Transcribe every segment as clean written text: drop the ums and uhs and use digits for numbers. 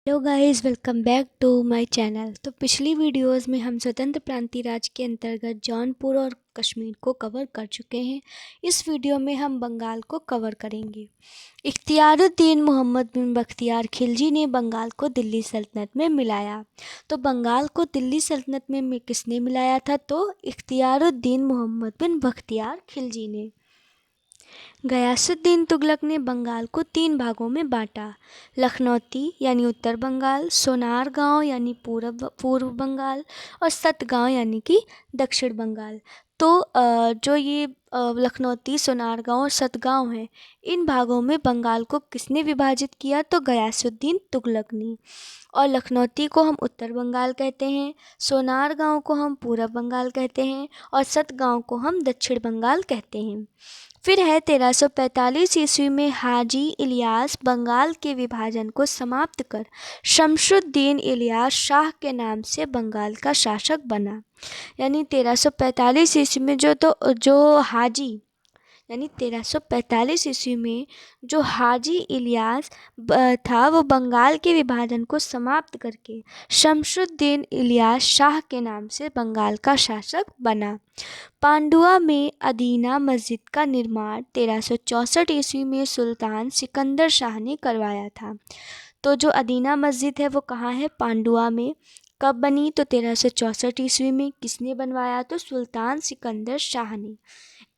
Hello guys, welcome back to my channel. तो पिछली videos में हम स्वतंत्र प्रांतीय राज के अंतर्गत जौनपुर और कश्मीर को कवर कर चुके हैं। इस वीडियो में हम बंगाल को कवर करेंगे। इख्तियारुद्दीन मोहम्मद बिन बख्तियार खिलजी ने बंगाल को दिल्ली सल्तनत में मिलाया। तो बंगाल को दिल्ली सल्तनत में किसने मिलाया था? तो इख्तियारुद्दीन मोहम्मद बिन बख्तियार खिलजी ने। गयासुद्दीन तुगलक ने बंगाल को 3 भागों में बांटा। लखनौती यानी उत्तर बंगाल, सोनारगांव यानी पूर्व बंगाल और सतगांव यानी कि दक्षिण बंगाल। तो जो ये लखनौती, सोनारगांव और सतगांव हैं, इन भागों में बंगाल को किसने विभाजित किया? तो गयासुद्दीन तुगलक ने। और लखनौती को हम उत्तर बंगाल कहते हैं, सोनारगांव को हम पूर्व बंगाल कहते हैं और सतगांव को हम दक्षिण बंगाल कहते हैं। फिर है 1345 ईस्वी में हाजी इलियास बंगाल के विभाजन को समाप्त कर शमशुद्दीन इलियास शाह के नाम से बंगाल का शासक बना। यानी 1345 ईस्वी में यानी 1345 ईस्वी में जो हाजी इलियास था, वो बंगाल के विभाजन को समाप्त करके शमशुद्दीन इलियास शाह के नाम से बंगाल का शासक बना। पांडुआ में अदीना मस्जिद का निर्माण 1364 ईस्वी में सुल्तान सिकंदर शाह ने करवाया था। तो जो अदीना मस्जिद है वो कहाँ है? पांडुआ में। कब बनी? तो 1364 ईस्वी में। किसने बनवाया? तो सुल्तान सिकंदर शाह ने।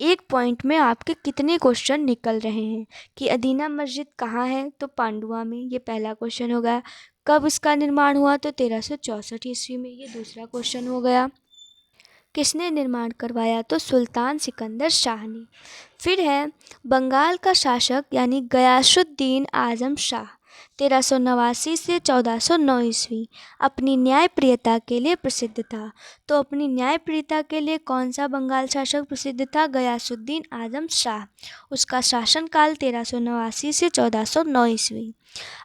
एक पॉइंट में आपके कितने क्वेश्चन निकल रहे हैं कि अदीना मस्जिद कहाँ है? तो पांडुआ में। ये पहला क्वेश्चन हो गया। कब इसका निर्माण हुआ? तो 1364 ईस्वी में। ये दूसरा क्वेश्चन हो गया। किसने निर्माण करवाया? तो सुल्तान सिकंदर शाह ने। फिर है बंगाल का शासक यानी गयासुद्दीन आजम शाह 1389 से 1409 ईस्वी अपनी न्यायप्रियता के लिए प्रसिद्ध था। तो अपनी न्यायप्रियता के लिए कौन सा बंगाल शासक प्रसिद्ध था? गयासुद्दीन आजम शाह। उसका शासनकाल 1389 से 1409 ईस्वी।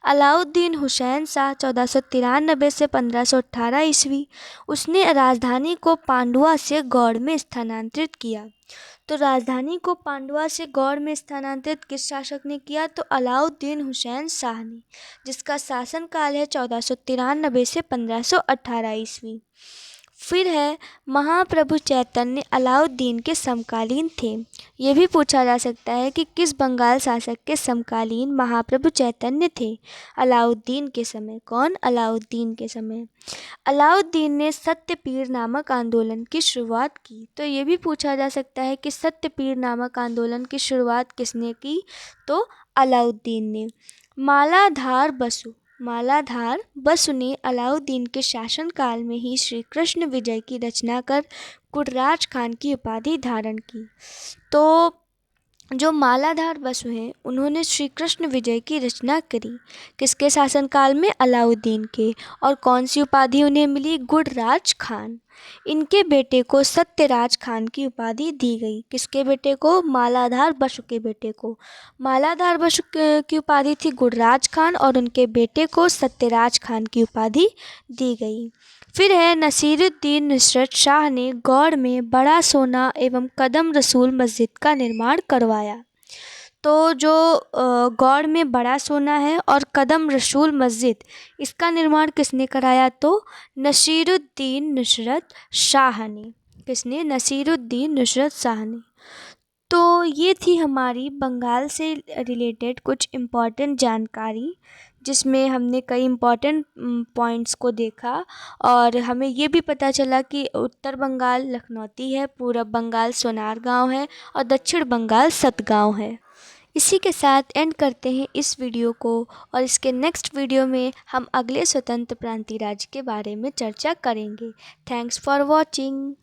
अलाउद्दीन हुसैन शाह 1493 से 1518 ईस्वी। उसने राजधानी को पांडुआ से गौड़ में स्थानांतरित किया। तो राजधानी को पांडुआ से गौड़ में स्थानांतरित किस शासक ने किया? तो अलाउद्दीन हुसैन शाह ने, जिसका शासनकाल है 1493 से 1518 ईस्वी। फिर है महाप्रभु चैतन्य अलाउद्दीन के समकालीन थे। ये भी पूछा जा सकता है कि किस बंगाल शासक के समकालीन महाप्रभु चैतन्य थे अलाउद्दीन के समय? कौन? अलाउद्दीन के समय। अलाउद्दीन ने सत्यपीर नामक आंदोलन की शुरुआत की। तो ये भी पूछा जा सकता है कि सत्यपीर नामक आंदोलन की शुरुआत किसने की? तो अलाउद्दीन ने। मालाधार बसु ने अलाउद्दीन के शासनकाल में ही श्री कृष्ण विजय की रचना कर गुडराज खान की उपाधि धारण की। तो जो मालाधार बसु हैं, उन्होंने श्री कृष्ण विजय की रचना करी। किसके शासनकाल में? अलाउद्दीन के। और कौन सी उपाधि उन्हें मिली? गुडराज खान। इनके बेटे को सत्यराज खान की उपाधि दी गई। किसके बेटे को? मालाधार बसु के बेटे को। मालाधार बसु की उपाधि थी गुडराज खान और उनके बेटे को सत्यराज खान की उपाधि दी गई। फिर है नसीरुद्दीन नुसरत शाह ने गौड़ में बड़ा सोना एवं कदम रसूल मस्जिद का निर्माण करवाया। तो जो गौड़ में बड़ा सोना है और कदम रसूल मस्जिद, इसका निर्माण किसने कराया? तो नसीरुद्दीन नुसरत शाह ने। किसने? नसीरुद्दीन नुसरत शाह ने। तो ये थी हमारी बंगाल से रिलेटेड कुछ इम्पॉर्टेंट जानकारी, जिसमें हमने कई इम्पॉर्टेंट पॉइंट्स को देखा और हमें ये भी पता चला कि उत्तर बंगाल लखनौती है, पूर्व बंगाल सोनारगांव है और दक्षिण बंगाल सतगांव है। इसी के साथ एंड करते हैं इस वीडियो को और इसके नेक्स्ट वीडियो में हम अगले स्वतंत्र प्रांतीय राज्य के बारे में चर्चा करेंगे। Thanks for watching.